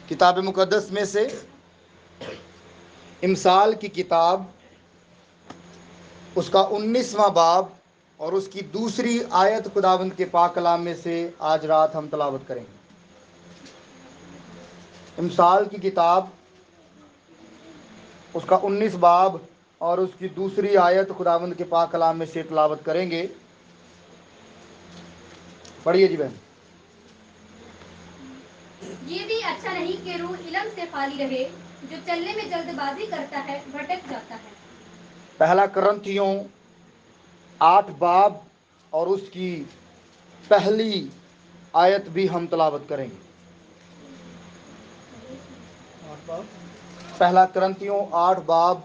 کتاب مقدس میں سے امثال کی کتاب اس کا 19واں باب اور اس کی دوسری آیت خداوند کے پاک کلام میں سے آج رات ہم تلاوت کریں گے۔ امثال کی کتاب اس کا 19 باب اور اس کی دوسری آیت خداوند کے پاک کلام میں سے تلاوت کریں گے۔ پڑھیے جی بہن۔ یہ بھی اچھا نہیں کہ روح علم سے خالی رہے، جو چلنے میں جلد بازی کرتا ہے بھٹک جاتا ہے۔ پہلا کرنتھیوں 8 باب اور اس کی پہلی آیت بھی ہم تلاوت کریں گے۔ پہلا کرنتھیوں 8 باب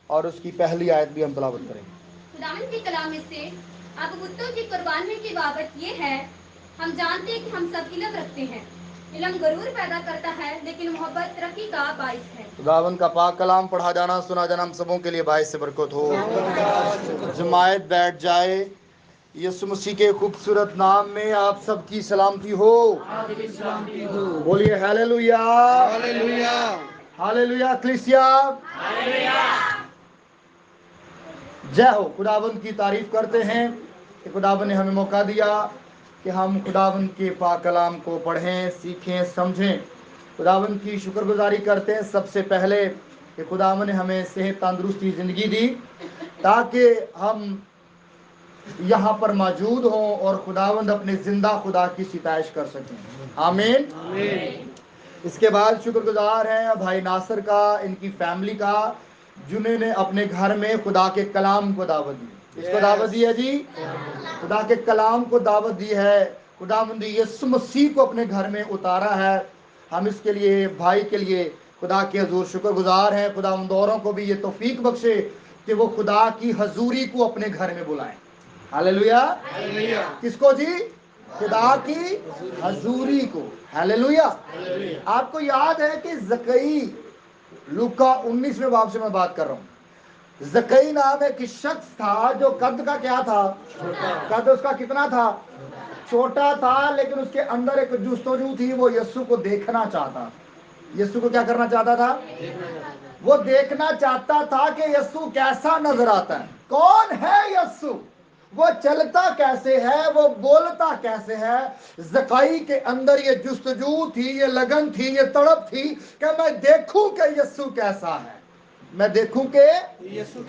اور اس کی پہلی آیت بھی ہم تلاوت کریں گے۔ خداوند کے کلام میں سے اب بتوں کی قربانی کی بابت یہ ہے، ہم جانتے ہیں کہ ہم سب علم رکھتے ہیں۔ علم غرور پیدا کرتا ہے لیکن محبت ترقی کا باعث ہے۔ خداوند کا پاک کلام پڑھا جانا سنا جانا ہم سبوں کے لیے باعث سے برکت ہو۔ جماعت بیٹھ جائے۔ یسوع مسیح کے خوبصورت نام میں آپ سب کی سلامتی ہو۔ بولیے ہاللویا، ہاللویا کلیسیا، جے ہو۔ خداوند کی تعریف کرتے ہیں کہ خداوند نے ہمیں موقع دیا کہ ہم خداوند کے پاک کلام کو پڑھیں، سیکھیں، سمجھیں۔ خداوند کی شکر گزاری کرتے ہیں سب سے پہلے کہ خداوند نے ہمیں صحت تندرستی زندگی دی تاکہ ہم یہاں پر موجود ہوں اور خداوند اپنے زندہ خدا کی ستائش کر سکیں۔ آمین۔ اس کے بعد شکر گزار ہیں بھائی ناصر کا، ان کی فیملی کا، جنہوں نے اپنے گھر میں خدا کے کلام کو دعوت دی۔ اس کو دعوت دی ہے جی، خدا کے کلام کو دعوت دی ہے۔ خداوند یسوع مسیح کو اپنے گھر میں اتارا ہے۔ ہم اس کے لیے بھائی کے لیے خدا کے حضور شکر گزار ہیں۔ خداوند اوروں کو بھی یہ توفیق بخشے کہ وہ خدا کی حضوری کو اپنے گھر میں بلائیں۔ ہاللویا۔ کس کو جی؟ خدا کی حضوری کو۔ ہاللویا۔ آپ کو یاد ہے کہ زکئی، لوکا 19ویں باب سے میں بات کر رہا ہوں۔ زکئی نام ایک شخص تھا جو قد کا کیا تھا؟ قد اس کا کتنا تھا؟ چھوٹا تھا، لیکن اس کے اندر ایک جستجو تھی، وہ یسوع کو دیکھنا چاہتا۔ یسوع کو کیا کرنا چاہتا تھا؟ وہ دیکھنا چاہتا تھا کہ یسوع کیسا نظر آتا ہے، کون ہے یسوع، وہ چلتا کیسے ہے، وہ بولتا کیسے ہے۔ زکئی کے اندر یہ جستجو تھی، یہ لگن تھی، یہ تڑپ تھی کہ میں دیکھوں کہ یسوع کیسا ہے، میں دیکھوں کہ یسوع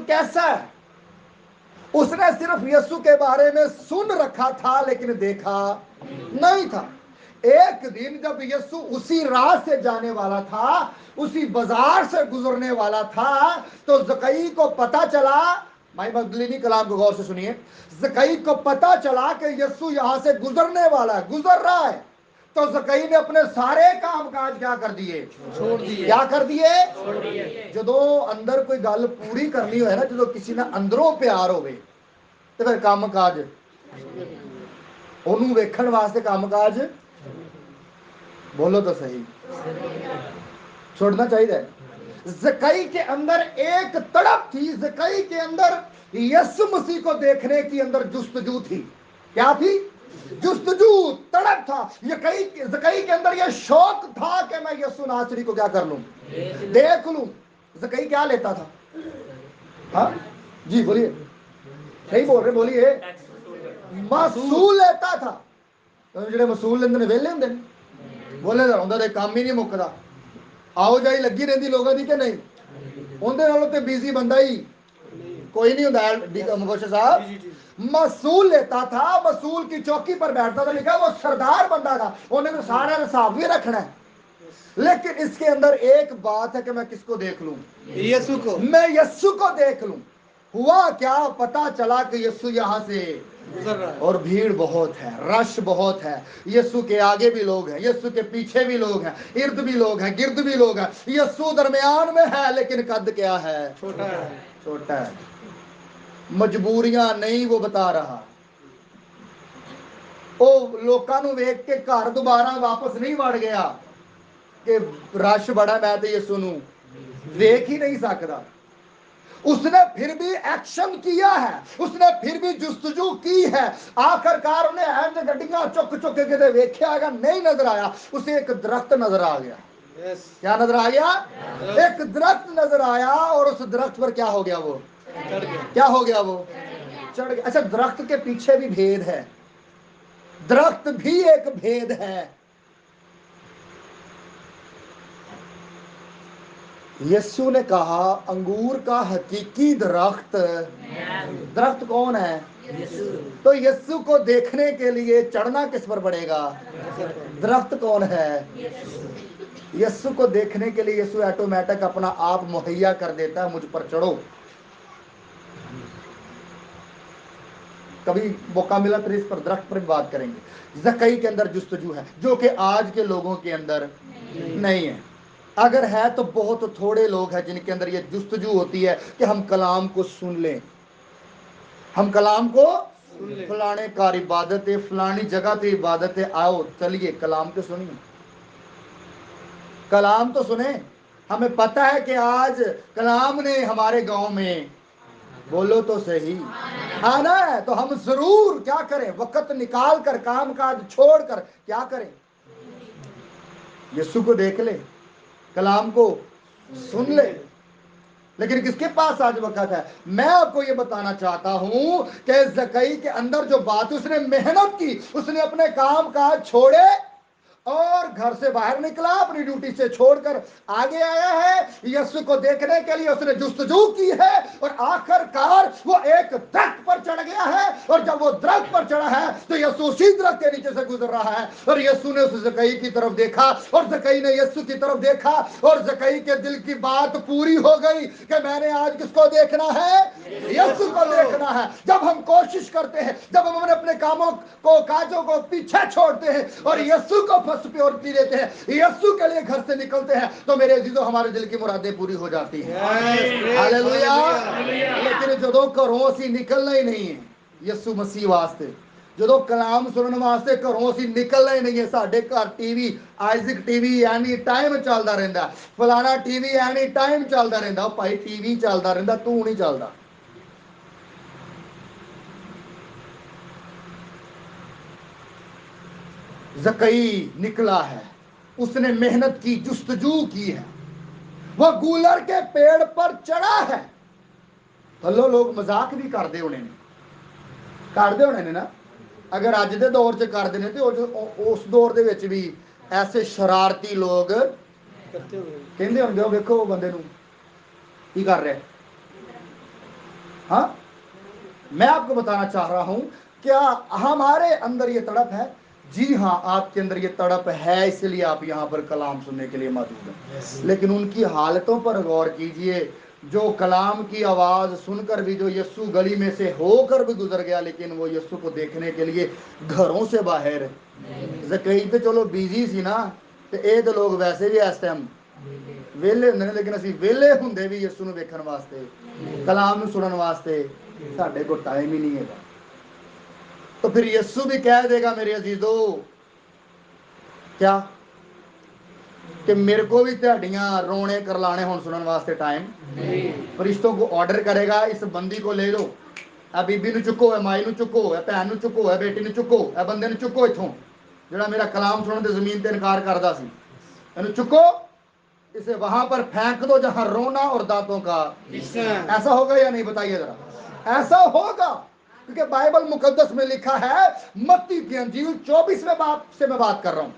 کیسا ہے۔ اس نے صرف یسوع کے بارے میں سن رکھا تھا لیکن دیکھا نہیں تھا۔ ایک دن جب یسوع اسی راہ سے جانے والا تھا، اسی بازار سے گزرنے والا تھا، تو زکئی کو پتا چلا، بھائی مقدونی کلام کو غور سے سنیے، زکئی کو پتا چلا کہ یسوع یہاں سے گزرنے والا ہے، گزر رہا ہے۔ تو زکئی نے اپنے سارے کام کاج کیا کر دیے؟ چھوڑ دیے۔ کیا کر دیے؟ چھوڑ دیے۔ جدوں اندر کوئی گل پوری کرنی ہوئے نا، جدوں کسی نے اندروں پیار ہوئے تو پھر کام کاج انہوں ویکھن واسطے کام کاج بولو تو صحیح چھوڑنا چاہیے۔ زکئی کے اندر ایک تڑپ تھی، زکئی کے اندر یسوع مسیح کو دیکھنے کی اندر جستجو تھی۔ کیا تھی؟ جستجو، تڑپ تھا۔ زکئی کے اندر یہ شوق تھا کہ میں یسوع ناصری کو کیا کر لوں؟ دیکھ لوں۔ زکئی کیا لیتا تھا؟ ہاں جی بولیے، صحیح بول رہے، بولیے۔ محصول لیتا تھا۔ جڑے محصول لیندے نے ویلے ہوندے نے؟ بولے تو انہاں دا کام ہی نہیں مکدا، آؤ جائی لگی رہندی لوگوں دی کہ نہیں؟ اندے نالوں تے بیزی بندہ ہی کوئی نہیں ہوندا۔ مبشر صاحب محصول لیتا تھا، محصول کی چوکی پر بیٹھتا تھا، لکھا وہ سردار بندہ تھا، انہیں تو سارا حساب بھی رکھنا ہے۔ لیکن اس کے اندر ایک بات ہے کہ میں کس کو دیکھ لوں؟ یسوع کو۔ میں یسوع کو دیکھ لوں۔ ہوا کیا؟ پتا چلا کہ یسوع یہاں سے گزر رہا ہے اور بھیڑ بہت ہے، رش بہت ہے۔ یسوع کے آگے بھی لوگ ہیں، یسوع کے پیچھے بھی لوگ ہیں، ارد بھی لوگ ہیں، گرد بھی لوگ ہیں۔ یسوع درمیان میں ہے لیکن قد کیا ہے؟ چھوٹا ہے، چھوٹا ہے۔ مجبوریاں نہیں وہ بتا رہا، وہ لوکاں نو ویکھ کے گھر دوبارہ واپس نہیں وڑ گیا کہ رش بڑا، میں تے یسوع نو ویکھ ہی نہیں سکدا۔ उसने फिर भी एक्शन किया है, उसने फिर भी जुस्तजू की है। आखिरकार उन्हें इंज गड्डियां चुक चुक के किते वेख्या हैगा, नहीं नजर आया, उसे एक दरख्त नजर आ गया। क्या नजर आ गया? एक दरख्त नजर आया, और उस दरख्त पर क्या हो गया? वो क्या हो गया? वो चढ़ गया। अच्छा, दरख्त के पीछे भी भेद है, दरख्त भी एक भेद है। यीशु ने कहा अंगूर का हकीकी दरख्त, दरख्त कौन है? तो यीशु को देखने के लिए चढ़ना किस पर पड़ेगा? दरख्त कौन है? यीशु को देखने के लिए यीशु ऑटोमेटिक अपना आप मुहैया कर देता है, मुझ पर चढ़ो। कभी मौका मिला तो इस पर, दरख्त पर भी बात करेंगे। जकई के अंदर जुस्तजू है, जो कि आज के लोगों के अंदर नहीं है। अगर है तो बहुत थोड़े लोग हैं जिनके अंदर ये जुस्तजू होती है कि हम कलाम को सुन लें, हम कलाम को फलाने कार इबादत है, फलानी जगह पे इबादत है, आओ चलिए कलाम तो सुनिए, कलाम तो सुने। हमें पता है कि आज कलाम ने हमारे गांव में, बोलो तो सही, आना है, तो हम जरूर क्या करें? वक्त निकाल कर, काम काज छोड़ कर क्या करें? यीशु को देख ले, कलाम को सुन ले। लेकिन किसके पास आज वक्त है? मैं आपको ये बताना चाहता हूं कि जकई के अंदर जो बात, उसने मेहनत की, उसने अपने काम काज छोड़े और घर से बाहर निकला, अपनी ड्यूटी से छोड़कर आगे आया है यीशु को देखने के लिए। उसने जुस्तजू की है और आखिरकार वो एक दरख्त पर चढ़ गया है, और जब वो दरख्त पर चढ़ा है तो यीशु उसी दरख्त के नीचे से गुजर रहा है, और यीशु ने उस जकई की तरफ देखा और जकई ने यीशु की तरफ देखा, और जकई के दिल की बात पूरी हो गई कि मैंने आज किसको देखना है? यीशु को देखना है। जब हम कोशिश करते हैं, जब हम अपने कामों को, काजों को पीछे छोड़ते हैं और यीशु को प्योरिटी देते हैं, यीशु के लिए घर से निकलते हैं, तो मेरे अजीजों हमारे दिल की मुरादें पूरी हो जाती हैं। हालेलुया। लेकिन जो घरों असी निकलना ही नहीं है यीशु मसीह वास्ते, जो कलाम सुनने वास्ते घरों असी निकलना ही नहीं है। साडे घर TV, Isaac TV any time चलता रहता, फलाना टीवी एनी टाइम चलता रहता। भाई टीवी चलता रहता, तू नहीं चलता। जकई निकला है, उसने मेहनत की, जुस्तजू की है, वह गूलर के पेड़ पर चढ़ा है। थल्लो लोग मजाक भी करते होने ना, अगर अज के दौर च करते हैं तो उस दौर दे विच भी ऐसे शरारती लोग कहते होंगे, देखो वो बंदे नूं की कर रहे। हाँ, मैं आपको बताना चाह रहा हूं, क्या हमारे अंदर ये तड़प है? जी हाँ, आपके अंदर ये तड़प है, इसलिए आप यहाँ पर कलाम सुनने के लिए मौजूद हैं। लेकिन उनकी हालतों पर गौर कीजिए, जो कलाम की आवाज़ सुनकर भी, जो यीशु गली में से होकर भी गुजर गया, लेकिन वो यीशु को देखने के लिए घरों से बाहर। जकई तो चलो बिजी सी ना, तो ये तो लोग वैसे भी इस टाइम वेले होंगे, लेकिन असी वेले होंगे भी यीशु नूं वेखण वास्ते, कलाम नूं सुनन वास्ते साडे कोल टाइम ही नहीं है। तो फिर यीशु भी कह देगा मेरे अजीजों, क्या कि मेरे को भी दिहाड़ियां रोने करलाने हों सुनने वास्ते टाइम? फरिश्तों को ऑर्डर करेगा, इस बंदी को ले लो, ए बीबी नूं चुको, ए माई नूं चुको, ए भैन नूं चुको, ए बेटी नूं चुको, ए बंदे नूं चुको, इथों जिहड़ा मेरा कलाम सुनने ते जमीन ते इनकार करदा सी, इहनूं चुको, इसे वहां पर फेंक दो जहां रोना और दांतों का। ऐसा होगा या नहीं? बताइए जरा। ऐसा होगा, क्योंकि बाइबल मुकद्दस में लिखा है, मत्ती की अंजील 24वें बाब से मैं बात कर रहा हूं,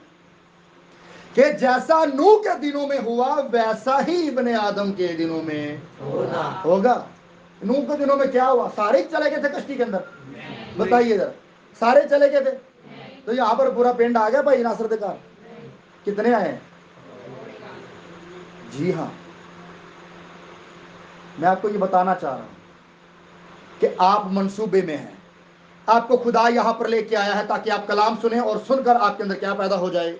कि जैसा नूह के दिनों में हुआ वैसा ही इब्ने आदम के दिनों में होगा। नूह के दिनों में क्या हुआ? सारे चले गए थे कश्ती के अंदर, बताइए जरा, सारे चले गए थे? तो यहां पर पूरा पिंड आ गया भाई नासर के घर? कितने आए हैं? जी हाँ, मैं आपको ये बताना चाह रहा हूं कि आप मंसूबे में हैं, आपको खुदा यहां पर लेके आया है ताकि आप कलाम सुने, और सुनकर आपके अंदर क्या पैदा हो जाए?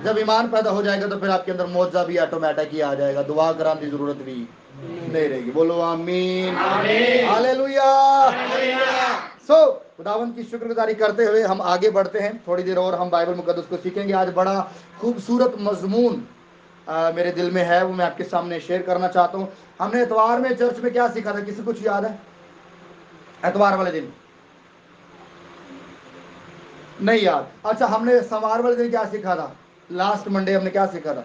जब ईमान पैदा हो जाएगा तो फिर आपके अंदर मौजा भी ऑटोमेटिक ही आ जाएगा, दुआ कराने की जरूरत भी नहीं रहेगी। बोलो आमीन, हालेलुया। सो खुदावंद की शुक्रगुजारी करते हुए हम आगे बढ़ते हैं। थोड़ी देर और हम बाइबल मुकद्दस को सीखेंगे। आज बड़ा खूबसूरत मजमून मेरे दिल में है, वो मैं आपके सामने शेयर करना चाहता हूँ। हमने इतवार में चर्च में क्या सीखा था, किसी कुछ याद है? इतवार वाले दिन नहीं याद? अच्छा, हमने सोमवार वाले दिन क्या सीखा था? लास्ट मंडे हमने क्या सीखा था?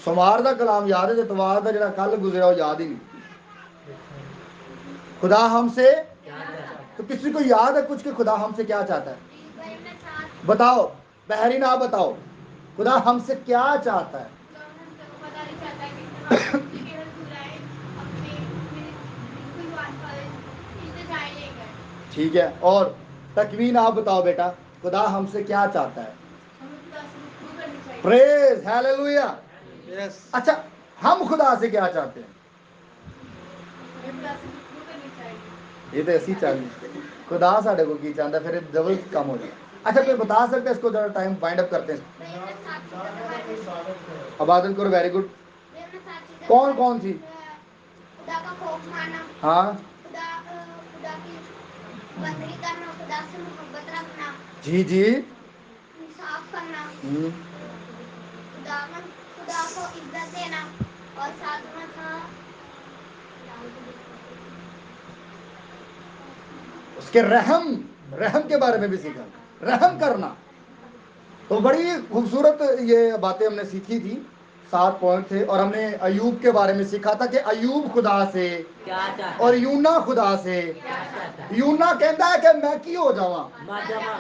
सोमवार का कलाम याद है, इतवार का जो कल गुजरा वो याद ही नहीं। खुदा हमसे, तो किसी को याद है कुछ कि खुदा हमसे क्या चाहता है? बताओ, बहरी ना बताओ, खुदा हमसे क्या चाहता है? ठीक है, और तकवीन आप बताओ बेटा, खुदा हमसे क्या चाहता है? Praise hallelujah. यस अच्छा, हम खुदा से क्या चाहते हैं? ये तो ऐसी चाहिए, खुदा साढ़े को की चाहता है, फिर डबल कम हो जाए। अच्छा, कोई बता सकते हैं इसको? जरा टाइम फाइंड अप करते हैं। इबादत करो, वेरी गुड। कौन कौन सी? खुदा का खौफ मानना, हाँ, खुदा की बंदगी करना, खुदा से मोहब्बत रखना, जी जी, इंसाफ करना, खुदा को इज्जत देना, और सातवां था उसके रहम, रहम के बारे में भी सीखा, रहम करना। तो बड़ी खूबसूरत ये बातें हमने सीखी थी, 7 पॉइंट थे। और हमने अयूब के बारे में सीखा था कि अयूब खुदा से और यूना खुदा से। यूना कहता है कि मैं की हो जावा,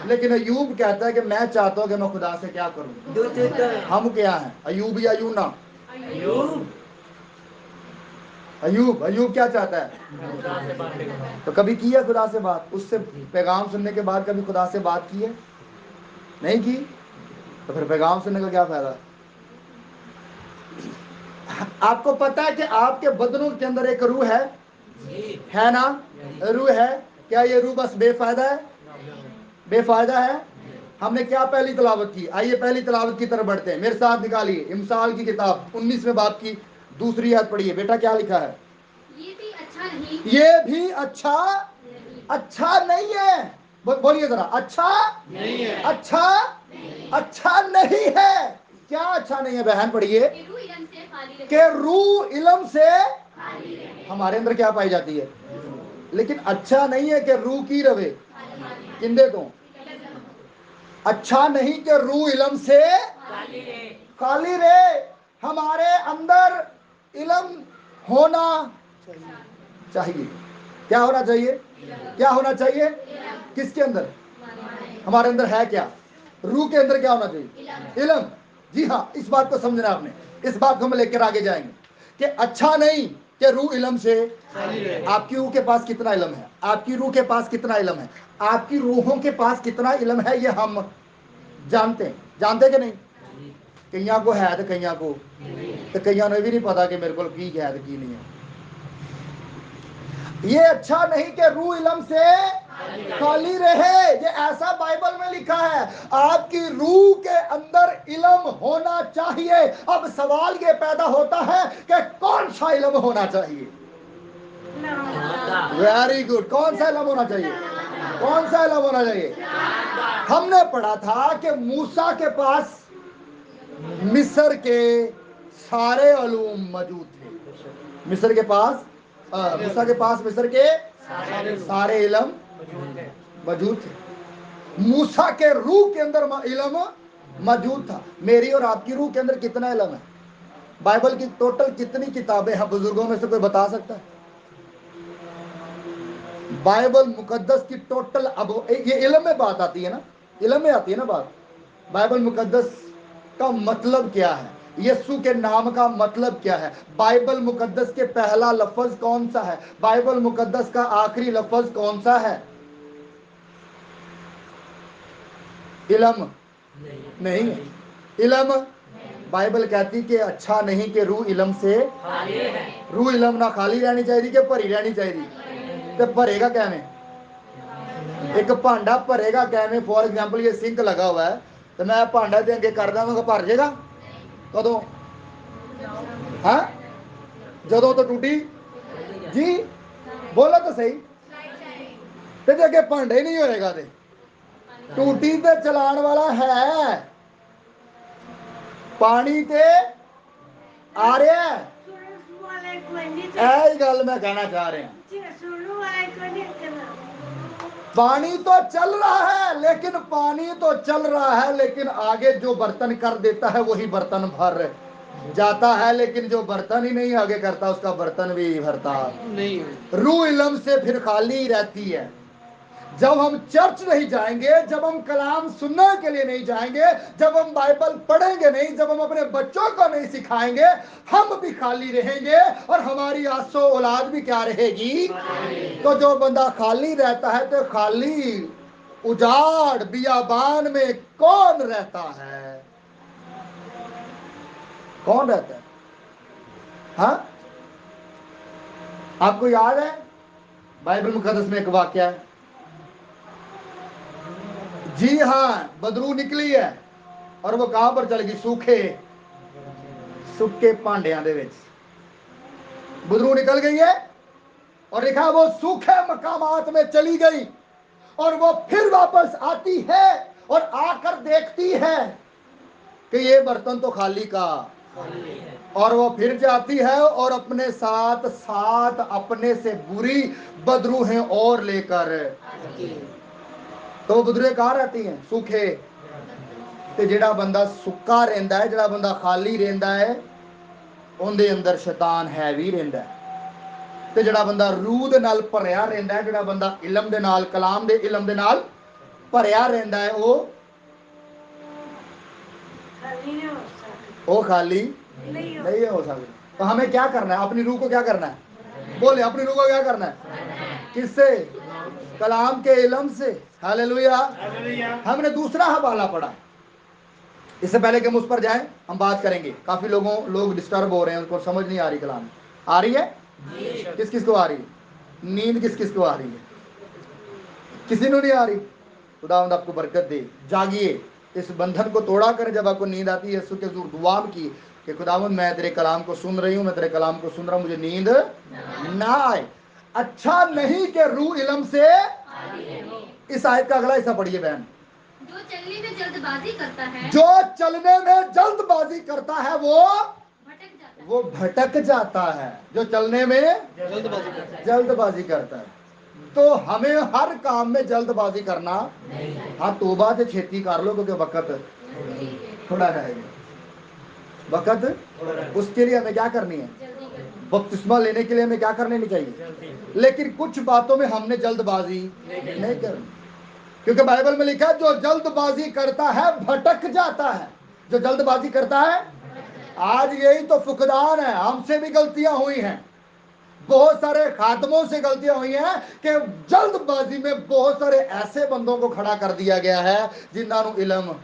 लेकिन अयूब कहता है कि मैं चाहता हूं कि मैं खुदा से क्या करूं। हम क्या हैं, अयूब या यूना? अयूब, अयूब क्या चाहता है? तो कभी की है खुदा से बात? उससे पैगाम सुनने के बाद कभी खुदा से बात की है? नहीं की, तो फिर पैगाम सुनने का क्या फायदा? आपको पता है कि आपके बदनों के अंदर एक रूह है ना? रूह है। क्या ये रूह बस बेफायदा है? बेफायदा है। हमने क्या पहली तलावत की? आइए पहली तलावत की तरफ बढ़ते हैं, मेरे साथ निकालिए इमसाल की किताब 19वें बाब की दूसरी आयत पढ़िए। बेटा क्या लिखा है? ये भी अच्छा नहीं, ये भी अच्छा नहीं है। बोलिए जरा, अच्छा नहीं है। अच्छा नहीं है। क्या अच्छा नहीं है बहन? पढ़िए। कि रूह इल्म से खाली रहे। के रूह इल्म से हमारे अंदर क्या पाई जाती है? लेकिन अच्छा नहीं है कि रूह की रवे। किंदे तो अच्छा नहीं कि रूह इल्म से खाली रहे। हमारे अंदर इल्म होना चाहिए। क्या होना चाहिए? क्या होना चाहिए? किसके अंदर? हमारे अंदर है क्या? रूह के अंदर क्या होना चाहिए? इल्म। जी हाँ, इस बात को समझना आपने, इस बात को हम लेकर आगे जाएंगे कि अच्छा नहीं कि रूह इल्म से। आपकी रूह के पास कितना इल्म है? आपकी रूह के पास कितना इल्म है? आपकी रूहों के पास कितना इल्म है, ये हम जानते हैं। जानते कि नहीं? कईया को है तो कईया को, तो कईया ने भी नहीं पता कि मेरे को की है तो की नहीं है। ये अच्छा नहीं कि रूह इल्म से खाली रहे, ये ऐसा बाइबल में लिखा है। आपकी रूह के अंदर इल्म होना चाहिए। अब सवाल ये पैदा होता है कि कौन सा इल्म होना चाहिए? वेरी गुड, कौन सा इल्म होना चाहिए? कौन सा इल्म होना चाहिए? हमने पढ़ा था कि मूसा के पास मिस्र के सारे उलूम मौजूद थे। मिस्र के पास मूसा के पास मिस्र के सारे इल्म मौजूद थे। मूसा के रूह के अंदर इल्म मौजूद था। मेरी और आपकी रूह के अंदर कितना इल्म है? बाइबल की टोटल कितनी किताबें हैं? बुजुर्गों में से कोई बता सकता है? बाइबल मुकद्दस की टोटल, अब ये इल्म में बात आती है ना, इल्म में आती है ना बात। बाइबल मुकद्दस का मतलब क्या है? यीशु के नाम का मतलब क्या है? बाइबल मुकद्दस के पहला लफ्ज कौन सा है? बाइबल मुकद्दस का आखिरी लफ्ज कौन सा है? इल्म नहीं है। इल्म, बाइबल कहती कि अच्छा नहीं कि रूह इल्म से, रूह इल्म ना खाली रहनी चाहिए कि भरी रहनी चाहिए। तो भरेगा क्या में? एक भांडा भरेगा क्या में? फॉर एग्जाम्पल ये सिंक लगा हुआ है, तो मैं भांडा दे अगे कर देवांगा, भर जाएगा कदों? हाँ, जदों तो टूटी जी, बोलो तो सही। ते जे अगे भांडा ही नहीं होएगा ते टूटी ते चलान वाला है। ਪਾਣੀ ਤੇ ਆ ਰਿਹਾ ਹੈ। ਇਹ ਗੱਲ मैं कहना चाह रहा पानी तो चल रहा है, लेकिन पानी तो चल रहा है, लेकिन आगे जो बर्तन कर देता है वही बर्तन भर जाता है, लेकिन जो बर्तन ही नहीं आगे करता उसका बर्तन भी भरता नहीं। रूह इल्म से फिर खाली रहती है। जब हम चर्च नहीं जाएंगे, जब हम कलाम सुनने के लिए नहीं जाएंगे, जब हम बाइबल पढ़ेंगे नहीं, जब हम अपने बच्चों को नहीं सिखाएंगे, हम भी खाली रहेंगे और हमारी आसो औलाद भी क्या रहेगी। तो जो बंदा खाली रहता है, तो खाली उजाड़ बियाबान में कौन रहता है? कौन रहता है? हाँ, आपको याद है बाइबल मुकद्दस में एक वाक्य है। जी हाँ, बदरू निकली है और वो कहां पर चल गई? सूखे सुखे भांडियां दे विच बदरू निकल गई है और लिखा वो सूखे मकामात में चली गई और वो फिर वापस आती है और आकर देखती है कि ये बर्तन तो खाली का, और वो फिर जाती है और अपने साथ साथ अपने से बुरी बदरूहें और लेकर, तो वो बदरूहें कहाँ रहती हैं? सूखे। ते जेड़ा बंदा सुक्का रहिंदा है, जेड़ा बंदा खाली रहिंदा है, उनदे अंदर शैतान है भी रहिंदा है। ते जेड़ा बंदा रूह दे नाल भरिया रहिंदा है, जेड़ा बंदा इल्म दे नाल, कलाम दे इल्म दे नाल भरिया रहिंदा है, वो खाली नहीं हो सकता। तो हमें क्या करना है? अपनी रूह को क्या करना है? बोले, अपनी रूह को क्या करना है? किससे? कलाम के इल्म से। हालेलुया। हमने दूसरा हवाला पढ़ा। इससे पहले कि हम उस पर जाएं, हम बात करेंगे। काफी लोग डिस्टर्ब हो रहे हैं, उनको समझ नहीं आ रही कलाम। आ रही है? किस किस को आ रही है? नींद किस किस को आ रही है? किसी को नहीं आ रही? खुदावंद आपको बरकत दे। जागिए, इस बंधन को तोड़ा कर जब आपको नींद आती है, यीशु के हुजूर दुआ की कि खुदावंद मैं तेरे कलाम को सुन रही हूँ, मैं तेरे कलाम को सुन रहा हूँ, मुझे नींद ना आए। अच्छा नहीं कि रूह इल्म से। इस आयत का अगला हिस्सा पढ़िए बहन। जो चलने में जल्दबाजी करता है, जो चलने में जल्दबाजी करता है वो भटक जाता है। जो चलने में जल्दबाजी करता है। तो हमें हर काम में जल्दबाजी करना, हाँ तौबा से छेती कर लो, क्योंकि वक्त थोड़ा रहेगा। वक्त, उसके लिए हमें क्या करनी है? बपतिस्मा लेने के लिए हमें क्या करने नहीं चाहिए? लेकिन कुछ बातों में हमने जल्दबाजी नहीं करनी, क्योंकि बाइबल में लिखा है जो जल्दबाजी करता है भटक जाता है। जो जल्दबाजी करता है, आज यही तो फुकदान है। हमसे भी गलतियां हुई हैं, बहुत सारे खादमों से गलतियां हुई हैं कि जल्दबाजी में बहुत सारे ऐसे बंदों को खड़ा कर दिया गया है जिन्होंने इल्म,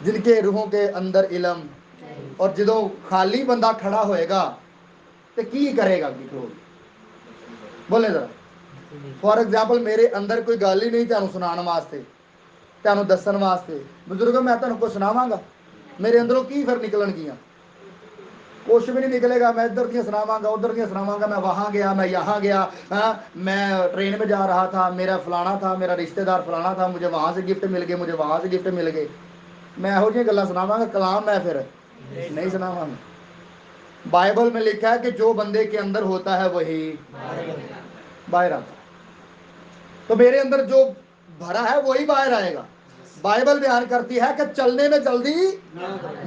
जिनके रूहों के अंदर इल्म, और जो खाली बंदा खड़ा होएगा तो की करेगा? बोले जरा। फॉर एग्जाम्पल मेरे अंदर कोई गल ही नहीं तुहानू सुनाने वास्ते, तुहानू दसन वास्ते। बुजुर्गो मैं तुहानू कुछ सुनावांगा, मेरे अंदरों की फिर निकलणगियां? कुछ भी नहीं निकलेगा। मैं इधर दियां सुनावांगा, उधर दियां सुनावांगा, मैं वहां गया, मैं यहाँ गया, मैं ट्रेन में जा रहा था, मेरा फलाना था, मेरा रिश्तेदार फलाना था, मुझे वहां से गिफ्ट मिल गए, मुझे वहां से गिफ्ट मिल गए। मैं ਇਹੋ ਜਿਹੀਆਂ ਗੱਲਾਂ सुनावांगा। कलाम मैं फिर नहीं सुनावांगा। बाइबल में लिखा है कि जो बंदे के अंदर होता है वही बाहर आता है। तो मेरे अंदर जो भरा है वही बाहर आएगा। बाइबल बयान करती है कि चलने में जल्दी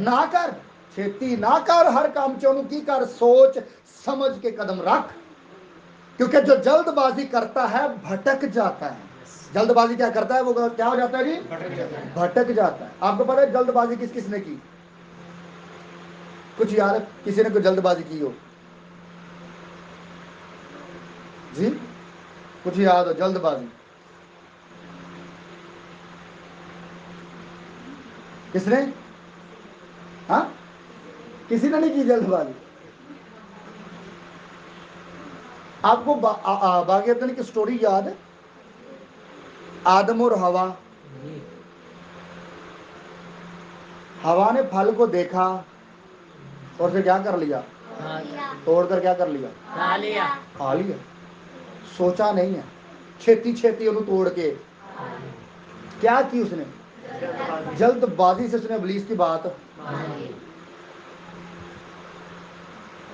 ना कर, छेती ना कर, हर काम चोनू की कर, सोच समझ के कदम रख, क्योंकि जो जल्दबाजी करता है भटक जाता है। जल्दबाजी क्या करता है? वो क्या हो जाता है जी? भटक जाता है। आपको पता है जल्दबाजी किस किसने की? कुछ यार किसी ने कोई जल्दबाजी की हो जी? कुछ याद हो? जल्दबाजी किसने? हाँ, किसी ने नहीं की जल्दबाजी। आपको बागेतन की स्टोरी याद है? आदम और हवा। हवा ने फल को देखा और फिर क्या कर लिया? तोड़कर क्या कर लिया? खा लिया। सोचा नहीं है, छेती छेती उन्हें तोड़ के क्या की उसने? जल्दबाजी से उसने इब्लीस की बात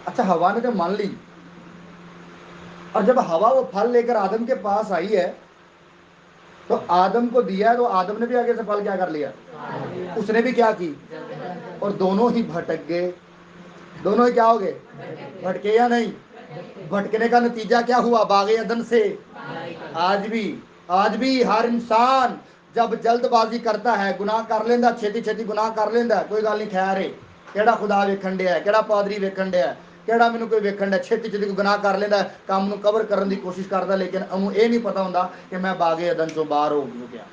अच्छा, हवा ने तो मान ली, और जब हवा वो फल लेकर आदम के पास आई है तो आदम को दिया है, तो आदम ने भी आगे से फल क्या कर लिया, उसने भी क्या की, और दोनों ही भटक गए। दोनों ही क्या हो गए, भटके या नहीं। भटकने का नतीजा क्या हुआ, बागे अदन से आज भी हर इंसान जब जल्दबाजी करता है, गुनाह कर लेंदा, छेती छेती गुनाह कर लेंदा, कोई गल नहीं, खैर है, केड़ा खुदा वेखण डਿਆ है, केड़ा पादरी वेखण डਿਆ है, केड़ा मैनू कोई वेखण डਿਆ, छेती छेती गुनाह कर लेंदा, काम ਨੂੰ कवर करने की कोशिश करता, लेकिन ਉਹਨੂੰ ਇਹ नहीं पता ਹੁੰਦਾ कि मैं बागे अदन चों बाहर हो गया।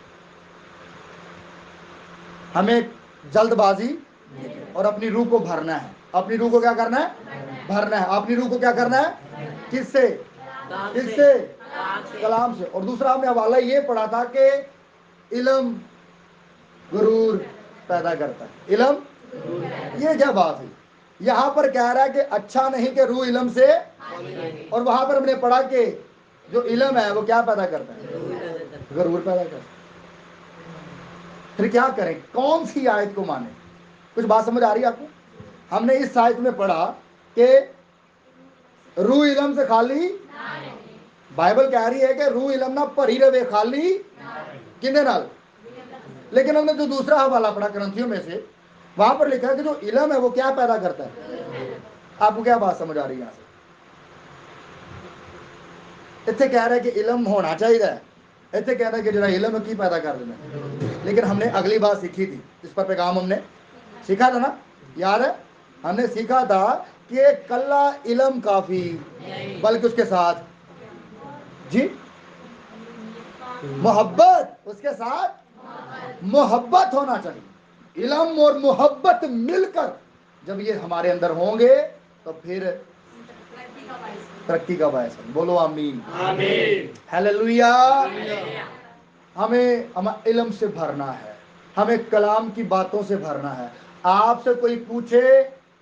हमें जल्दबाजी और अपनी रूह को भरना है। अपनी रूह को क्या करना है, भरना है। अपनी रूह को क्या करना है, किससे, किससे, कलाम से। और दूसरा हमने हवाला ये पढ़ा था कि इल्म गुरूर पैदा करता है। इल्म, ये क्या बात है, यहां पर कह रहा है कि अच्छा नहीं कि रूह इल्म से, और वहां पर हमने पढ़ा कि जो इल्म है वो क्या पैदा करता है, गुरूर पैदा करता है। फिर क्या करें, कौन सी आयत को माने, कुछ बात समझ आ रही है आपको। हमने इस आयत में पढ़ा कि रूह इल्म से खाली, बाइबल कह रही है कि रूह इल्म ना भरी रहे, खाली किने नाल। लेकिन हमने जो दूसरा हवाला पढ़ा ग्रंथियों में से, वहां पर लिखा है कि जो इल्म है वो क्या पैदा करता है। आपको क्या बात समझ आ रही है यहां से। इतने कह रहे हैं कि इल्म होना चाहिए, इतने कह रहे हैं कि जरा इल्म की पैदा कर देना। लेकिन हमने अगली बात सीखी थी, इस पर पैगाम हमने सीखा था ना, याद है, हमने सीखा था कि कल्ला इल्म काफी, बल्कि उसके साथ जी मोहब्बत, उसके साथ मोहब्बत होना चाहिए। इल्म और मोहब्बत मिलकर जब ये हमारे अंदर होंगे तो फिर तरक्की का बायस है। बोलो आमीन, हालेलुया। हमें इल्म से भरना है, हमें कलाम की बातों से भरना है। आपसे कोई पूछे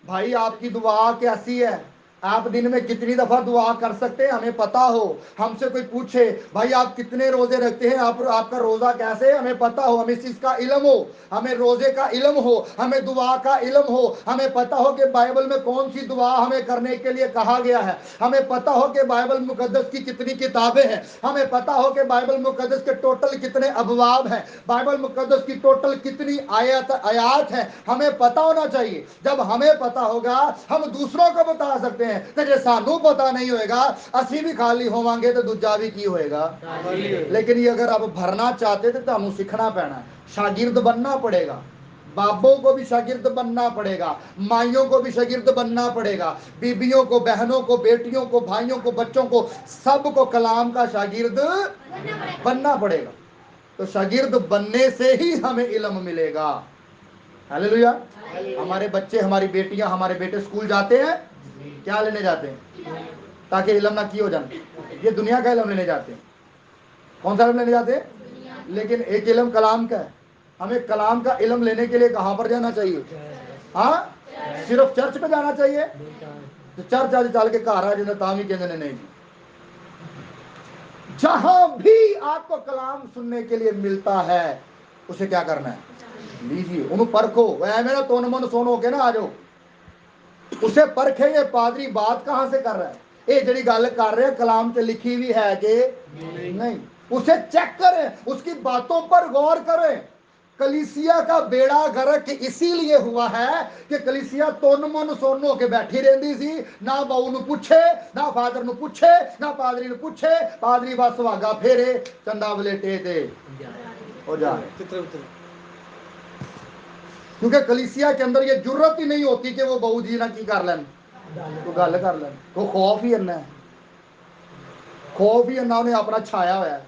भाई आपकी दुआ कैसी है, आप दिन में कितनी दफा दुआ कर सकते हैं, हमें पता हो। हमसे कोई पूछे भाई आप कितने रोजे रखते हैं, आपका रोजा कैसे है, हमें पता हो, हमें इस चीज का इल्म हो, हमें रोजे का इल्म हो, हमें दुआ का इल्म हो, हमें पता हो कि बाइबल में कौन सी दुआ हमें करने के लिए कहा गया है, हमें पता हो कि बाइबल मुकद्दस की कितनी किताबें हैं, हमें पता हो कि बाइबल मुकद्दस के टोटल कितने अबवाब हैं, बाइबल मुकद्दस की टोटल कितनी आयात हैं, हमें पता होना चाहिए। जब हमें पता होगा हम दूसरों को बता सकते हैं। ते जे सानू पता नहीं होएगा, असी भी खाली होवांगे तो दूजा भी की होएगा। लेकिन ये अगर आप भरना चाहते तो तुहानू सीखना पैना है, शागिर्द बनना पड़ेगा। बाबों को भी शागिर्द बनना पड़ेगा, माइयों को भी शागिर्द बनना पड़ेगा, बीबियों को, बहनों को, बेटियों को, भाइयों को, बच्चों को, सबको कलाम का शागिर्द बनना पड़ेगा। तो शागिर्द बनने से ही हमें इल्म मिलेगा। हालेलुया। हमारे बच्चे, हमारी बेटियां, हमारे बेटे स्कूल जाते हैं, क्या लेने जाते हैं, ताकि इल्म ना की हो जाए। ये दुनिया का इल्म लेने जाते हैं। कौन सा इल्म लेने जाते हैं, लेकिन एक इल्म कलाम का है। हमें कलाम का इल्म लेने के लिए कहां पर जाना चाहिए, हाँ, सिर्फ चर्च पे जाना चाहिए। तो चर्च आज चल के घर आ जाए तां भी कहते नहीं जी। जहां भी आपको कलाम सुनने के लिए मिलता है उसे क्या करना है, लीजिए, उन्हें परखो। वह मेरा तोन मन सोन हो के ना आ जाओ, उसे परखे ये पादरी बात कहां से कर रहा है, ये जड़ी गल कर रहे हैं कलाम से लिखी हुई है कि नहीं, उसे चेक करें, उसकी बातों पर गौर करें। कलीसिया का बेड़ा गर्क इसीलिए हुआ है कि कलीसिया तोन मन सोन हो के बैठी रहती सी, ना बहू नूं पूछे, ना फादर नूं पूछे, ना पादरी नूं पूछे, पादरी बस सुहागा फेरे, चंदा वलेटे ते हो जाए। क्योंकि कलीसिया के अंदर ये जरूरत ही नहीं होती कि वो बहू जी ना की कर लें, तो गल कर लें। तो खौफ ही इन्ना है, खौफ ही इन्ना उन्हें अपना छाया हुआ है,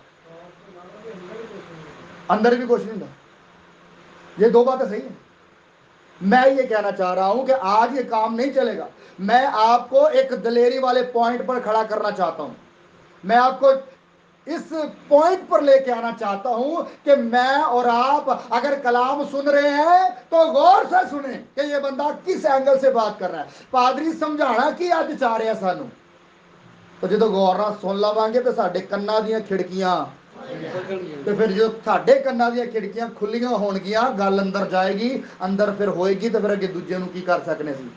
अंदर भी कुछ नहीं होता। ये दो बातें सही है। मैं ये कहना चाह रहा हूं कि आज ये काम नहीं चलेगा। मैं आपको एक दलेरी वाले पॉइंट पर खड़ा करना चाहता हूं। मैं आपको इस पॉइंट पर लेके आना चाहता हूं कि मैं और आप अगर कलाम सुन रहे हैं तो गौर से सुने कि ये बंदा किस एंगल से बात कर रहा है। पादरी समझाना की अज चाह रहा सानू, तो जो गौर नाल सुन लवांगे तो साडे कन्नां दीयां खिड़कियां ਤੇ ਫਿਰ ਜੋ ਤੁਹਾਡੇ ਕੰਨਾਂ ਦੀਆਂ ਖਿੜਕੀਆਂ ਖੁੱਲੀਆਂ ਹੋਣਗੀਆਂ, ਗੱਲ ਅੰਦਰ ਜਾਏਗੀ, ਅੰਦਰ ਫਿਰ ਹੋਏਗੀ, ਤੇ ਫਿਰ ਅੱਗੇ ਦੂਜੇ ਨੂੰ ਕੀ ਕਰ ਸਕਨੇ ਸੀ,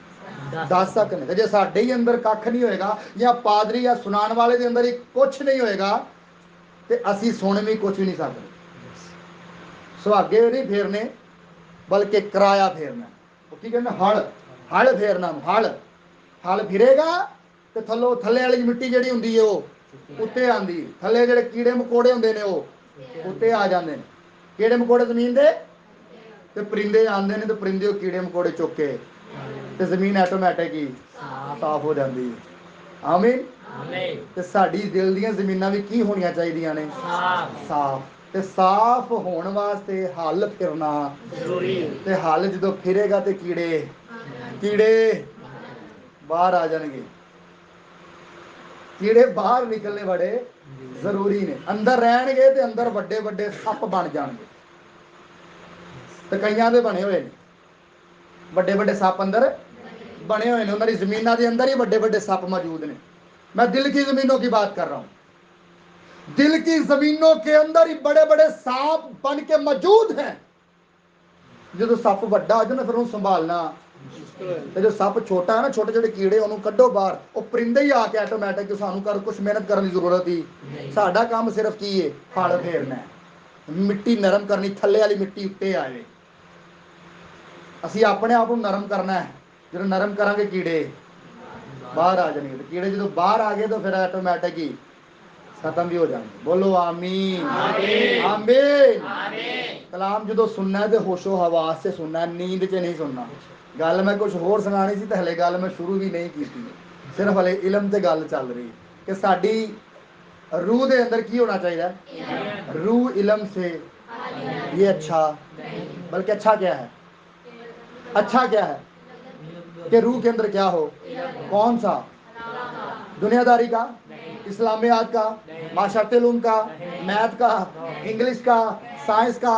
ਦੱਸ ਸਕਨੇ। ਤੇ ਜੇ ਸਾਡੇ ਹੀ ਅੰਦਰ ਕੱਖ ਨਹੀਂ ਹੋਏਗਾ, ਜਾਂ ਪਾਦਰੀ ਜਾਂ ਸੁਣਾਉਣ ਵਾਲੇ ਦੇ ਅੰਦਰ ਹੀ ਕੁਛ ਨਹੀਂ ਹੋਏਗਾ, ਤੇ ਅਸੀਂ ਸੁਣ ਵੀ ਕੁਛ ਵੀ ਨਹੀਂ ਸਕਦੇ। ਸੁਹਾਗੇ ਨਹੀਂ ਫੇਰਨੇ, ਬਲਕਿ ਕਿਰਾਇਆ ਫੇਰਨਾ। ਉਹ ਕੀ ਕਹਿੰਦਾ, ਹਲ ਫੇਰਨਾ। ਹਲ ਫਿਰੇਗਾ ਤੇ ਥੱਲੋਂ ਥੱਲੇ ਵਾਲੀ ਮਿੱਟੀ ਜਿਹੜੀ ਹੁੰਦੀ ਹੈ ਉਹ ਉੱਤੇ ਆਂਦੀ, ਥੱਲੇ ਜਿਹੜੇ ਕੀੜੇ ਮਕੌੜੇ ਹੁੰਦੇ ਨੇ ਉਹ ਉੱਤੇ ਆ ਜਾਂਦੇ ਨੇ। ਕੀੜੇ ਮਕੌੜੇ ਜ਼ਮੀਨ ਦੇ, ਤੇ ਪਰਿੰਦੇ ਆਉਂਦੇ ਨੇ, ਤੇ ਪਰਿੰਦੇ ਉਹ ਕੀੜੇ ਮਕੌੜੇ ਚੁੱਕ ਕੇ, ਤੇ ਜ਼ਮੀਨ ਆਟੋਮੈਟਿਕ ਹੀ ਸਾਫ਼ ਹੋ ਜਾਂਦੀ ਹੈ। ਆਮੀਨ। ਤੇ ਸਾਡੀ ਦਿਲ ਦੀਆਂ ਜ਼ਮੀਨਾਂ ਵੀ ਕੀ ਹੋਣੀਆਂ ਚਾਹੀਦੀਆਂ ਨੇ, ਸਾਫ਼। ਤੇ ਸਾਫ਼ ਹੋਣ ਵਾਸਤੇ ਹਲ ਫਿਰਨਾ ਜ਼ਰੂਰੀ। ਤੇ ਹਲ ਜਦੋਂ ਫਿਰੇਗਾ ਤੇ ਕੀੜੇ ਬਾਹਰ ਆ ਜਾਣਗੇ। ਕੀੜੇ ਬਾਹਰ ਨਿਕਲਣੇ ਬੜੇ ਜ਼ਰੂਰੀ ਨੇ। ਅੰਦਰ ਰਹਿਣਗੇ ਤੇ ਅੰਦਰ ਵੱਡੇ ਵੱਡੇ ਸੱਪ ਬਣ ਜਾਣਗੇ। ਤੇ ਕਈਆਂ ਦੇ ਬਣੇ ਹੋਏ ਨੇ ਵੱਡੇ ਵੱਡੇ ਸੱਪ, ਅੰਦਰ बने हुए हैं। उन्होंने जमीना के अंदर ही बड़े बड़े सप मौजूद ने। मैं दिल की जमीनों की बात कर रहा हूं। दिल की जमीनों के अंदर ही बड़े बड़े सांप बन के मौजूद हैं। जो सप बड़ा हो जाए ना, फिर उन्हें संभालना, जो सप छोटा है ना, छोटे छोटे कीड़े उन्होंने कड्डो बाहर, वो परिंदे ही आके ऑटोमैटिक सानू कर कुछ मेहनत करने की जरूरत ही। साडा काम सिर्फ की है, हल फेरना है, मिट्टी नरम करनी, थल्ले वाली मिट्टी उत्ते आए। ਅਸੀਂ ਆਪਣੇ ਆਪ ਨੂੰ ਨਰਮ ਕਰਨਾ ਹੈ। ਜਦੋਂ ਨਰਮ ਕਰਾਂਗੇ ਕੀੜੇ ਬਾਹਰ ਆ ਜਾਣਗੇ। ਕੀੜੇ ਜਦੋਂ ਬਾਹਰ ਆ ਗਏ ਤਾਂ ਫਿਰ ਆਟੋਮੈਟਿਕ ਹੀ ਖਤਮ ਵੀ ਹੋ ਜਾਣਗੇ। ਬੋਲੋ ਆਮੀਨ ਆਮੀਨ। ਕਲਾਮ ਜਦੋਂ ਸੁਣਨਾ ਹੈ ਤੇ ਹੋਸ਼ੋ ਹਵਾਸ ਸੇ ਸੁਣਨਾ ਹੈ, ਨੀਂਦ 'ਚ ਨਹੀਂ ਸੁਣਨਾ। ਗੱਲ ਮੈਂ ਕੁਝ ਹੋਰ ਸੁਣਾਣੀ ਸੀ, ਤੇ ਹਲੇ ਗੱਲ ਮੈਂ ਸ਼ੁਰੂ ਵੀ ਨਹੀਂ ਕੀਤੀ, ਸਿਰਫ ਹਲੇ ਇਲਮ ਤੇ ਗੱਲ ਚੱਲ ਰਹੀ ਕਿ ਸਾਡੀ रूह के अंदर की होना चाहिए, रूह इलम से। ये अच्छा, बल्कि अच्छा क्या है, अच्छा क्या है कि रूह के अंदर क्या हो, कौन सा, दुनियादारी का, इस्लामियात का, माशरतुल का, मैथ का, इंग्लिश का, साइंस का,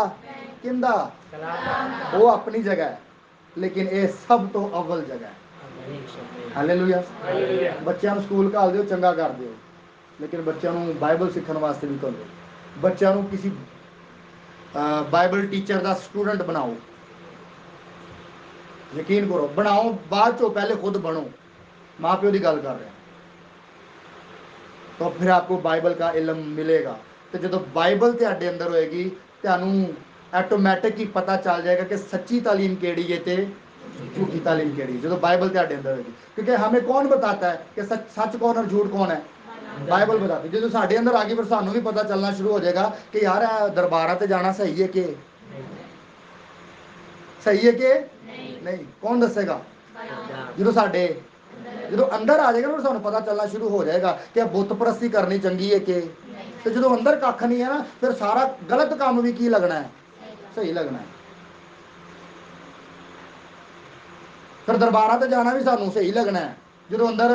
किंदा, वो अपनी जगह है, लेकिन ये सब तो अव्वल जगह है। हालेलुया। बच्चों को स्कूल घाल दो, चंगा कर दो, लेकिन बच्चों को बाइबल सीखने वास्ते भी करो। बच्चों को किसी बाइबल टीचर का स्टूडेंट बनाओ। यकीन करो, बनाओ, बाद चो पहले खुद बनो। माँ प्यो की गल कर रहे हैं, तो फिर आपको बाइबल का इलम मिलेगा। तो जो बाइबल तुहाडे अंदर होएगी, तुहानू ऑटोमैटिक ही पता चल जाएगा कि सच्ची तालीम केड़ी है ते झूठी तालीम केड़ी है। जो बाइबल तुहाडे अंदर होएगी, क्योंकि हमें कौन बताता है कि सच कौन और झूठ कौन है, बाइबल बताती है। जो साढ़े अंदर आ गई, फिर सानू भी पता चलना शुरू हो जाएगा कि यार दरबारा ते जाना सही है कि सही है कि नहीं, कौन दसेगा। जो साढ़े जो अंदर आ जाएगा ना, सानू पता चलना शुरू हो जाएगा कि बुत परस्ती करनी चंगी है कि। तो जो अंदर कख नहीं है ना, फिर सारा गलत काम भी की लगना है, सही लगना है। फिर दरबारा ते जाना भी सानू सही लगना है, जो अंदर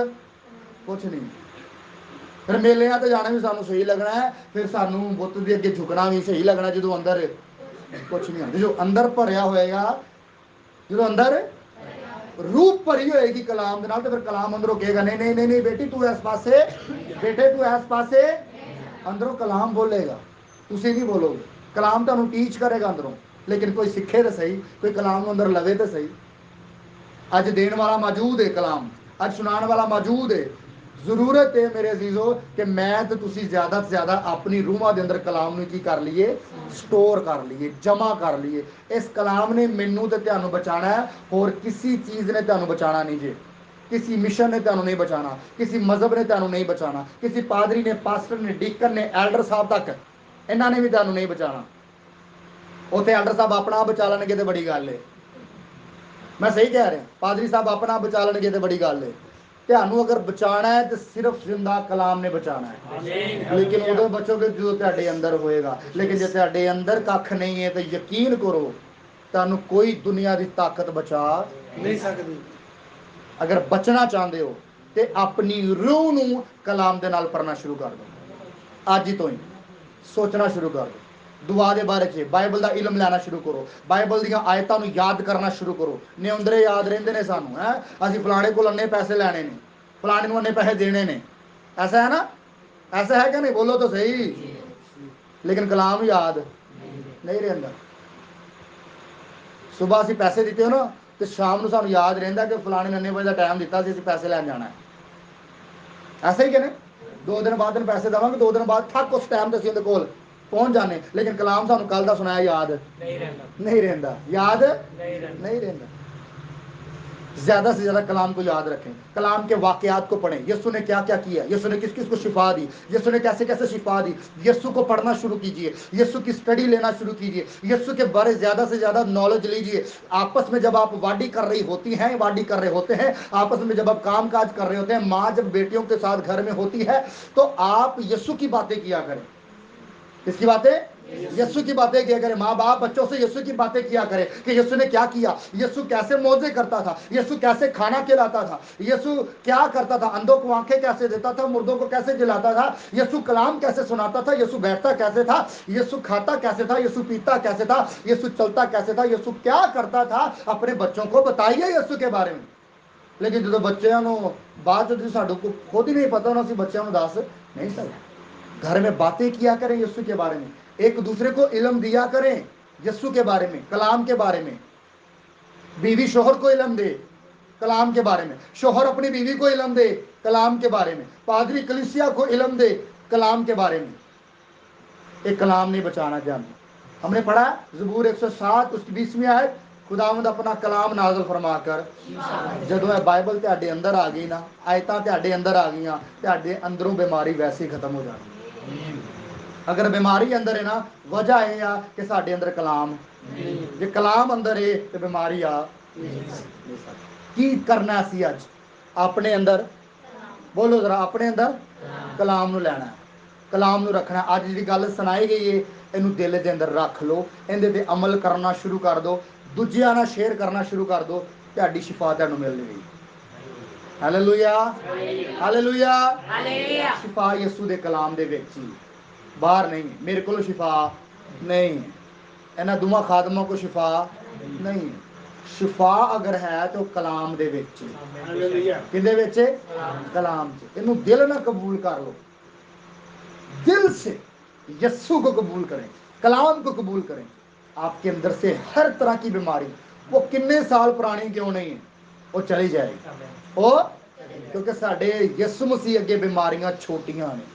कुछ नहीं। फिर मेलियां ते जाना भी सानू सही लगना है, फिर सानू बुत दे अगे झुकना भी सही लगना, जो अंदर कुछ नहीं होता। जो अंदर भरिया होएगा, जो अंदर रूह भरी होएगी कलाम दे नाल, तो फिर कलाम अंदरों कहेगा नहीं नहीं नहीं नहीं बेटी तू इस पासे, बेटे तू इस पासे। अंदरों कलाम बोलेगा, तुसी नहीं बोलोगे। कलाम तुहानू टीच करेगा अंदरों, लेकिन कोई सीखे तो सही, कोई कलाम अंदर लवे तो सही। अज देन वाला मौजूद है कलाम, अज सुनाने वाला मौजूद है। जरूरत है मेरे अजीजो कि मैं तो तुसी ज़्यादा से ज़्यादा अपनी रूहां के अंदर कलाम नूं की कर लीए, स्टोर कर लीए, जमा कर लीए। इस कलाम ने मैनू तो तुहानू बचाना है, और किसी चीज़ ने तुहानू बचाना नहीं जे। किसी मिशन ने तुहानू नहीं बचाना, किसी मजहब ने तुहानू नहीं बचाना, किसी पादरी ने, पास्टर ने, डीकन ने, एल्डर साहब तक इन्होंने भी तुहानू नहीं बचाना। उत्थे एल्डर साहब अपना आप बचा लेंगे तो बड़ी गल है। मैं सही कह रहा, पादरी साहब अपना आप बचा लेंगे तो बड़ी गल है। तुहानू अगर बचाना है तो सिर्फ जिंदा कलाम ने बचाना है, लेकिन उदों बचोगे जो तुहाडे अंदर होएगा। लेकिन जो तुहाडे अंदर कख नहीं है, तो यकीन करो तुहानू कोई दुनिया की ताकत बचा नहीं सकती। अगर बचना चाहते हो तो अपनी रूह नूं कलाम दे नाल पढ़ना शुरू कर दो। अज तो ही सोचना शुरू कर दो, दुआ के बारे च बाइबल का इलम लैना शुरू करो, बाइबल दी आयतां नूं याद करना शुरू करो। न्यौंदरे याद रहिंदे ने सानू, है असीं फलाणे कोल अन्ने पैसे लैणे ने, फलाणे नूं अन्ने पैसे देने ने। ऐसा है ना, ऐसा है क्या नहीं, बोलो तो सही। लेकिन कलाम याद नहीं रहिंदा। सुबह असीं पैसे दिते हो ना तो शाम ਨੂੰ ਸਾਨੂੰ याद ਰਹਿੰਦਾ कि फलाने ने 9 ਵਜੇ ਦਾ टाइम दिता ਸੀ, ਅਸੀਂ पैसे ਲੈਣ ਜਾਣਾ है। ऐसा ही कि नहीं 2 दिन बाद ਤੈਨੂੰ पैसे देवांगे, 2 दिन बाद ठक उस टाइम ਤੇ ਅਸੀਂ ਉਹਦੇ ਕੋਲ पहुंच जाने, लेकिन कलाम ਸਾਨੂੰ ਕੱਲ ਦਾ ਸੁਣਾਇਆ याद नहीं रहता, याद नहीं रहता। ज्यादा से ज्यादा कलाम को याद रखें, कलाम के वाकयात को पढ़ें, यीशु ने क्या क्या किया, यीशु ने किस किस को शिफा दी, यीशु ने कैसे कैसे शिफा दी। यीशु को पढ़ना शुरू कीजिए, यीशु की स्टडी लेना शुरू कीजिए, यीशु के बारे ज्यादा से ज्यादा नॉलेज लीजिए। आपस में जब आप वाडी कर रही होती हैं, वाडी कर रहे होते हैं, आपस में जब आप काम काज कर रहे होते हैं, माँ जब बेटियों के साथ घर में होती है तो आप यीशु की बातें किया करें। किसकी बातें? यीशु की बातें किया करें। माँ बाप बच्चों से यीशु की बातें किया करें कि यीशु ने क्या किया, यीशु कैसे मौजे करता था, यीशु कैसे खाना खिलाता था, यीशु क्या करता था, अंधों को आंखें कैसे देता था, मुर्दों को कैसे जिलाता था, यीशु कलाम कैसे सुनाता था, यीशु बैठता कैसे था, यीशु खाता कैसे था, यीशु पीता कैसे था, यीशु चलता कैसे था, यीशु क्या करता था। अपने बच्चों को बताइए यीशु के बारे में। लेकिन जो बच्चों को बात जो साडू को खुद ही नहीं पता ना, ਅਸੀਂ ਬੱਚਿਆਂ ਨੂੰ ਦੱਸ नहीं सकते। घर में बातें किया करें यीशु के बारे में, एक दूसरे को इल्म दिया करें यीशु के बारे में, कलाम के बारे में। बीवी शोहर को इल्म दे कलाम के बारे में, शोहर अपनी बीवी को इल्म दे कलाम के बारे में, पादरी कलीसिया को इल्म दे कलाम के बारे में। एक कलाम नहीं बचाना जानता। हमने पढ़ा ज़बूर 107 उसकी 20वीं आयत, खुदावंद अपना कलाम नाज़िल फरमा कर। ਜਦੋਂ ਇਹ ਬਾਈਬਲ ਤੁਹਾਡੇ ਅੰਦਰ ਆ ਗਈ ਨਾ, ਆਇਤਾਂ ਤੁਹਾਡੇ ਅੰਦਰ ਆ ਗਈਆਂ, ਤੁਹਾਡੇ ਅੰਦਰੋਂ ਬਿਮਾਰੀ ਵੈਸੇ ਹੀ ਖਤਮ ਹੋ ਜਾਣੀ। ਅਗਰ ਬਿਮਾਰੀ ਅੰਦਰ ਹੈ ਨਾ, ਵਜ੍ਹਾ ਇਹ ਆ ਕਿ ਸਾਡੇ ਅੰਦਰ ਕਲਾਮ, ਜੇ ਕਲਾਮ ਅੰਦਰ ਹੈ ਤੇ ਬਿਮਾਰੀ ਆ ਨਹੀਂ ਸਕਦੀ। ਕੀ ਕਰਨਾ ਸੀ ਅੱਜ? ਆਪਣੇ ਅੰਦਰ ਬੋਲੋ ਜ਼ਰਾ, ਆਪਣੇ ਅੰਦਰ ਕਲਾਮ ਨੂੰ ਲੈਣਾ, ਕਲਾਮ ਨੂੰ ਰੱਖਣਾ। ਅੱਜ ਜਿਹੜੀ ਗੱਲ ਸੁਣਾਈ ਗਈ ਹੈ ਇਹਨੂੰ ਦਿਲ ਦੇ ਅੰਦਰ ਰੱਖ ਲਓ, ਇਹਦੇ ਤੇ ਅਮਲ ਕਰਨਾ ਸ਼ੁਰੂ ਕਰ ਦਿਓ, ਦੂਜਿਆਂ ਨਾਲ ਸ਼ੇਅਰ ਕਰਨਾ ਸ਼ੁਰੂ ਕਰ ਦਿਓ, ਤੁਹਾਡੀ ਸ਼ਿਫਾ ਤੁਹਾਨੂੰ ਮਿਲ ਜਾਏਗੀ। Hallelujah, hallelujah, hallelujah. ਸ਼ਿਫਾ ਯਿਸੂ ਦੇ ਕਲਾਮ ਦੇ ਵਿੱਚ ਹੀ, ਬਾਹਰ ਨਹੀਂ। ਮੇਰੇ ਕੋਲ ਸ਼ਿਫਾ ਨਹੀਂ, ਇਹਨਾਂ ਦੋਵਾਂ ਖਾਦਮਾਂ ਕੋ ਸ਼ਿਫਾ ਨਹੀਂ। ਸ਼ਿਫਾ ਅਗਰ ਹੈ ਤਾਂ ਕਲਾਮ ਦੇ ਵਿੱਚ, ਕਿਹਦੇ ਵਿੱਚ? ਕਲਾਮ 'ਚ। ਇਹਨੂੰ ਦਿਲ ਨਾਲ ਕਬੂਲ ਕਰ ਲਓ, दिल से यस्सु को कबूल करें, कलाम को कबूल करें। आपके अंदर से हर तरह की बीमारी, वो कितने साल पुरानी क्यों नहीं है, वो चली जाएगी। और क्योंकि साडे यस्सु मसीह अगे बीमारियां छोटियां ने।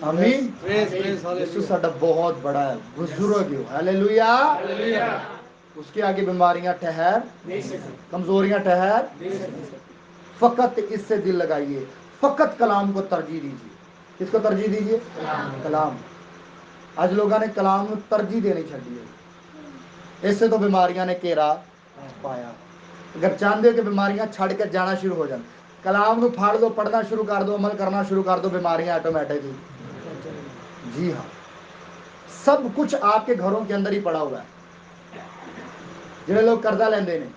आमीन। यस्सु साडा बहुत बड़ा है, बुजुर्ग है। हालेलुया। उसके आगे बीमारियां ठहर, कमजोरियां ठहर। फकत इससे दिल लगाइए, फकत कलाम को तरजीह दीजिए। किसको तरजीह दीजिए? कलाम। आज लोगों ने कलाम को तरजीह देनी छड़ी है, इससे तो बीमारियां ने घेरा पाया। अगर चाहते हो कि बीमारियां छड़ के जाना शुरू हो जाए, कलाम को फाड़ दो, पढ़ना शुरू कर दो, अमल करना शुरू कर दो, बीमारियां ऑटोमेटिक। जी हाँ, सब कुछ आपके घरों के अंदर ही पड़ा हुआ है। जिन्हें लोग कर्जा लेंदे ने,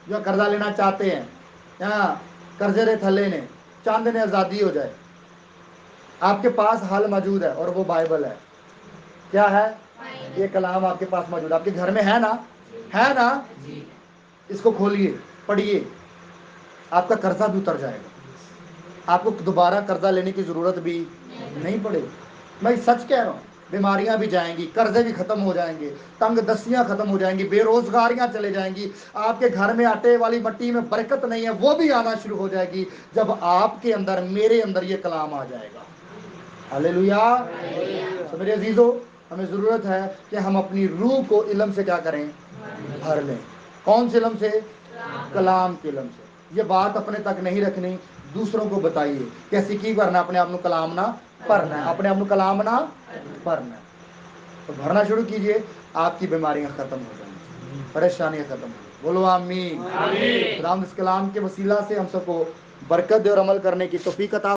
जो कर्जा लेना चाहते हैं या कर्जे दे थले ने, चाहते ने आज़ादी हो जाए, आपके पास हल मौजूद है और वो बाइबल है। क्या है? ये कलाम आपके पास मौजूद है, आपके घर में है ना? है ना? इसको खोलिए, पढ़िए, आपका कर्जा भी उतर जाएगा, आपको दोबारा कर्जा लेने की जरूरत भी नहीं पड़ेगी। मैं सच कह रहा हूँ, बीमारियां भी जाएंगी, कर्जे भी खत्म हो जाएंगे, तंग दस्तियां खत्म हो जाएंगी, बेरोजगारियां चले जाएंगी, आपके घर में आटे वाली मट्टी में बरकत नहीं है वो भी आना शुरू हो जाएगी, जब आपके अंदर, मेरे अंदर ये कलाम आ जाएगा। हालेलुया। तो मेरे अजीजों, हमें ज़रूरत है कि हम अपनी रूह को इल्म से क्या करें? भर लें। कौन से इल्म से? कलाम के इल्म से। ये बात अपने तक नहीं रखनी, दूसरों को बताइए कैसे की करना, अपने आप को कलाम ना भरना है, अपने आप को कलाम ना भरना है। तो भरना शुरू कीजिए, आपकी बीमारियां खत्म हो जाएंगी, परेशानियां खत्म हो जाएंगी। बोलो आमीन। खुदा इस कलाम के वसीला से हम सबको बरकत दे और अमल करने की तौफीक अता